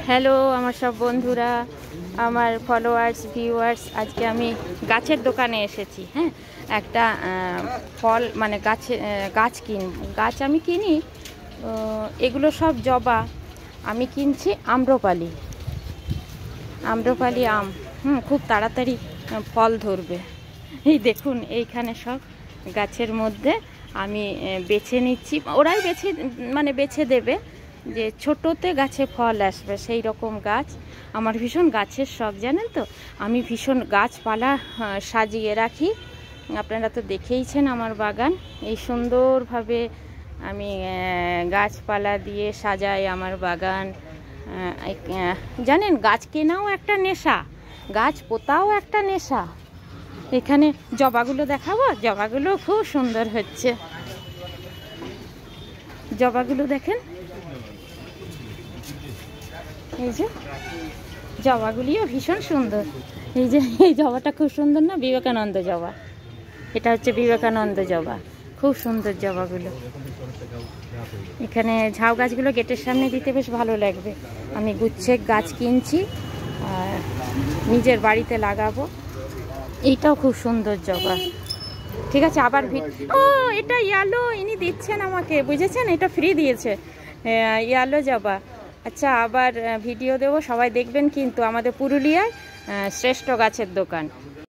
Hello আমার সব বন্ধুরা, আমার ফলোয়ার্স ভিউয়ার্স, আজকে আমি গাছের দোকানে এসেছি। হ্যাঁ, একটা ফল মানে গাছ আমি কিনি। এগুলো সব জবা। আমি কিনছি আম্রপালি আম। খুব তাড়াতাড়ি ফল ধরবে। এই দেখুন, এইখানে সব গাছের মধ্যে আমি বেছে নিচ্ছি। ওরাই বেছে দেবে যে ছোটোতে গাছে ফল আসবে, সেই রকম গাছ। আমার ভীষণ গাছের শখ, জানেন তো। আমি ভীষণ গাছপালা সাজিয়ে রাখি। আপনারা তো দেখেইছেন আমার বাগান। এই সুন্দরভাবে আমি গাছপালা দিয়ে সাজাই আমার বাগান। জানেন, গাছ কেনাও একটা নেশা, গাছ পোতাও একটা নেশা। এখানে জবাগুলো দেখাবো। জবাগুলো খুব সুন্দর হচ্ছে। জবাগুলো দেখেন, এই যে জবাগুলিও ভীষণ সুন্দর। এই জবাটা খুব সুন্দর না? বিবেকানন্দ জবা। এটা হচ্ছে বিবেকানন্দ জবা, খুব সুন্দর জবাগুলো। এখানে ঝাউ গাছগুলো গেটের সামনে দিতে বেশ ভালো লাগবে। আমি গুচ্ছে গাছ কিনছি আর নিজের বাড়িতে লাগাবো। এইটাও খুব সুন্দর জবা। ঠিক আছে, আবার এটা ইয়ালো ইনি দিচ্ছেন আমাকে, বুঝেছেন? এটা ফ্রি দিয়েছে, ইয়ালো জবা। আচ্ছা, আবার ভিডিও দেবো, সবাই দেখবেন কিন্তু। আমাদের পুরুলিয়ায় শ্রেষ্ঠ গাছের দোকান।